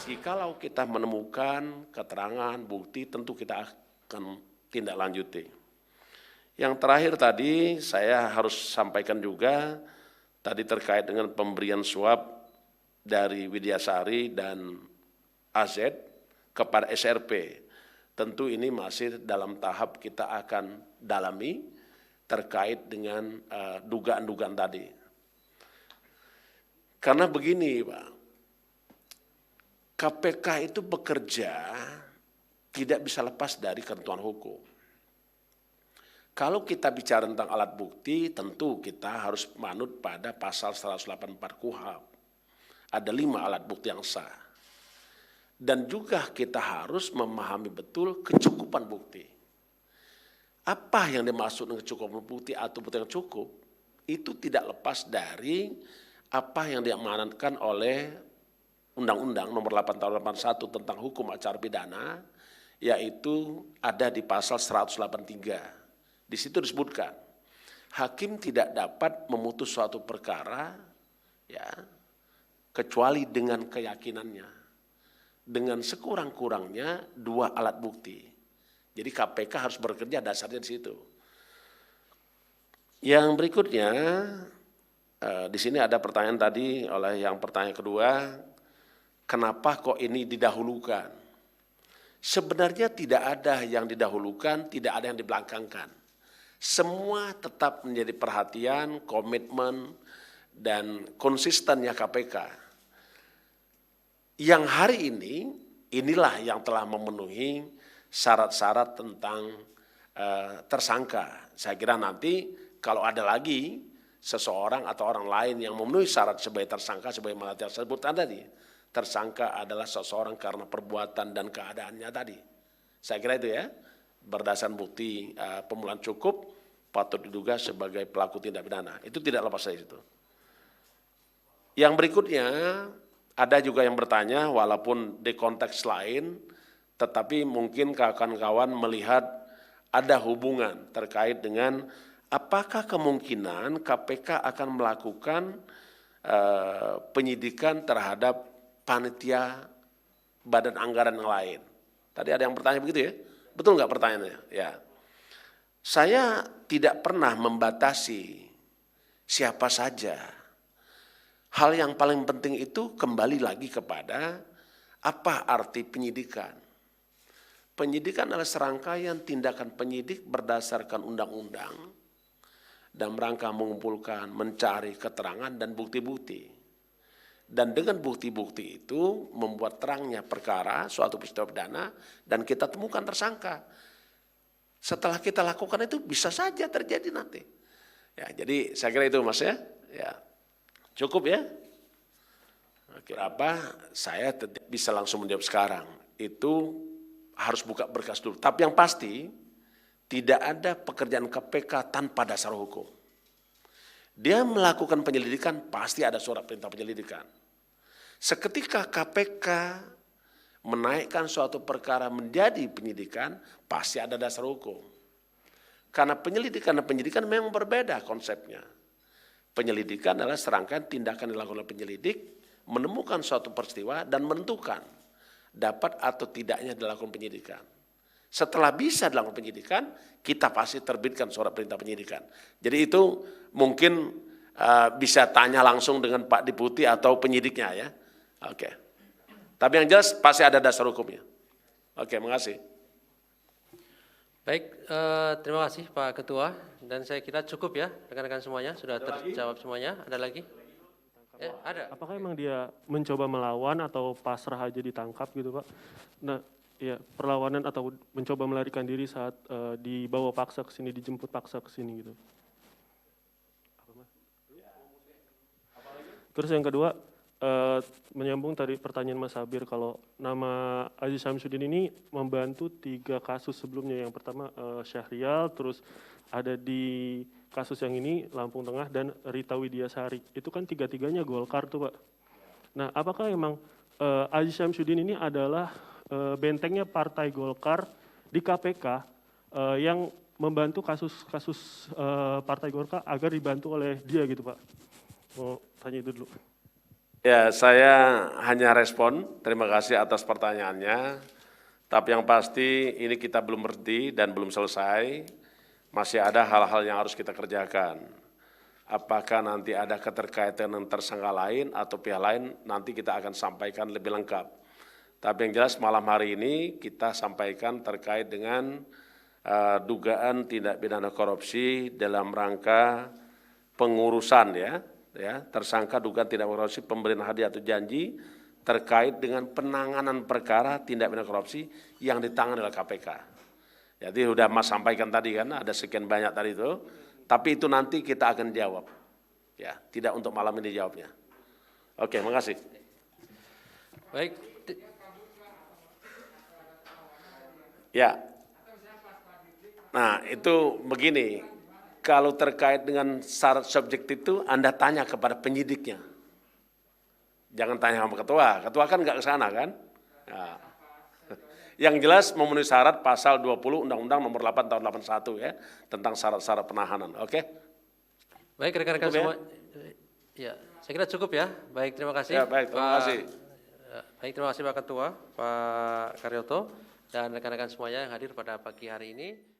Jikalau kita menemukan keterangan, bukti, tentu kita akan tindak lanjuti. Yang terakhir tadi saya harus sampaikan juga, tadi terkait dengan pemberian suap dari Widyasari dan AZ kepada SRP. Tentu ini masih dalam tahap kita akan dalami terkait dengan dugaan-dugaan tadi. Karena begini Pak, KPK itu bekerja tidak bisa lepas dari ketentuan hukum. Kalau kita bicara tentang alat bukti, tentu kita harus manut pada pasal 184 KUHP. Ada 5 alat bukti yang sah. Dan juga kita harus memahami betul kecukupan bukti. Apa yang dimaksud dengan kecukupan bukti atau bukti yang cukup, itu tidak lepas dari apa yang diamanatkan oleh Undang-Undang Nomor 8 Tahun 81 tentang Hukum Acara Pidana, yaitu ada di pasal 183. Di situ disebutkan, hakim tidak dapat memutus suatu perkara ya kecuali dengan keyakinannya, dengan sekurang-kurangnya 2 alat bukti. Jadi KPK harus bekerja dasarnya di situ. Yang berikutnya, di sini ada pertanyaan tadi oleh yang pertanyaan kedua, kenapa kok ini didahulukan? Sebenarnya tidak ada yang didahulukan, tidak ada yang dibelakangkan. Semua tetap menjadi perhatian, komitmen, dan konsistennya KPK. Yang hari ini, inilah yang telah memenuhi syarat-syarat tentang tersangka. Saya kira nanti kalau ada lagi seseorang atau orang lain yang memenuhi syarat sebagai tersangka, sebagai yang tersebut tadi, tersangka adalah seseorang karena perbuatan dan keadaannya tadi. Saya kira itu ya, berdasarkan bukti pemulaan cukup, patut diduga sebagai pelaku tindak pidana. Itu tidak lepas dari itu. Yang berikutnya, ada juga yang bertanya, walaupun di konteks lain, tetapi mungkin kawan-kawan melihat ada hubungan terkait dengan apakah kemungkinan KPK akan melakukan penyidikan terhadap panitia badan anggaran yang lain. Tadi ada yang bertanya begitu ya? Betul nggak pertanyaannya? Ya. Saya tidak pernah membatasi siapa saja. Hal yang paling penting itu kembali lagi kepada apa arti penyidikan. Penyidikan adalah serangkaian tindakan penyidik berdasarkan undang-undang dan rangka mengumpulkan, mencari keterangan dan bukti-bukti. Dan dengan bukti-bukti itu membuat terangnya perkara, suatu peristiwa pidana, dan kita temukan tersangka. Setelah kita lakukan itu bisa saja terjadi nanti. Ya, jadi saya kira itu Mas ya. Ya. Cukup ya? Oke, apa? Saya tidak bisa langsung menjawab sekarang. Itu harus buka berkas dulu. Tapi yang pasti tidak ada pekerjaan KPK tanpa dasar hukum. Dia melakukan penyelidikan, pasti ada surat perintah penyelidikan. Seketika KPK menaikkan suatu perkara menjadi penyidikan, pasti ada dasar hukum. Karena penyelidikan dan penyidikan memang berbeda konsepnya. Penyelidikan adalah serangkaian tindakan dilakukan oleh penyelidik, menemukan suatu peristiwa dan menentukan dapat atau tidaknya dilakukan penyidikan. Setelah bisa dilakukan penyidikan, kita pasti terbitkan surat perintah penyidikan. Jadi itu mungkin bisa tanya langsung dengan Pak Deputi atau penyidiknya ya. Oke. Tapi yang jelas pasti ada dasar hukumnya. Oke, makasih. Baik, terima kasih Pak Ketua. Dan saya kira cukup ya rekan-rekan semuanya, sudah terjawab semuanya. Ada lagi? Ada. Apakah emang dia mencoba melawan atau pasrah aja ditangkap gitu Pak? Nah, ya perlawanan atau mencoba melarikan diri saat dibawa paksa ke sini, dijemput paksa ke sini gitu. Terus yang kedua, menyambung tadi pertanyaan Mas Sabir, kalau nama Aziz Syamsuddin ini membantu 3 kasus sebelumnya. Yang pertama Syahrial, terus ada di kasus yang ini Lampung Tengah dan Rita Widyasari. Itu kan 3-tiganya Golkar tuh Pak. Nah, apakah emang Aziz Syamsuddin ini adalah bentengnya Partai Golkar di KPK yang membantu kasus-kasus Partai Golkar agar dibantu oleh dia gitu Pak? Mau tanya itu dulu. Ya, saya hanya respon. Terima kasih atas pertanyaannya. Tapi yang pasti ini kita belum berhenti dan belum selesai. Masih ada hal-hal yang harus kita kerjakan. Apakah nanti ada keterkaitan dengan tersangka lain atau pihak lain, nanti kita akan sampaikan lebih lengkap. Tapi yang jelas malam hari ini kita sampaikan terkait dengan dugaan tindak pidana korupsi dalam rangka pengurusan ya, tersangka dugaan tindak korupsi pemberian hadiah atau janji terkait dengan penanganan perkara tindak pidana korupsi yang ditangani oleh KPK. Jadi sudah Mas sampaikan tadi kan, ada sekian banyak tadi itu, tapi itu nanti kita akan jawab. Ya, tidak untuk malam ini jawabnya. Oke, makasih. Baik. Ya. Nah, itu begini. Kalau terkait dengan syarat subjektif itu, Anda tanya kepada penyidiknya. Jangan tanya sama ketua. Ketua kan nggak ke sana kan? Nah. Yang jelas memenuhi syarat pasal 20 Undang-Undang nomor 8 tahun 81 ya, tentang syarat-syarat penahanan. Oke? Baik rekan-rekan semua. Ya, saya kira cukup ya. Baik, terima kasih. Ya, baik, terima kasih. Baik, terima kasih Pak Ketua, Pak Karyoto, dan rekan-rekan semuanya yang hadir pada pagi hari ini.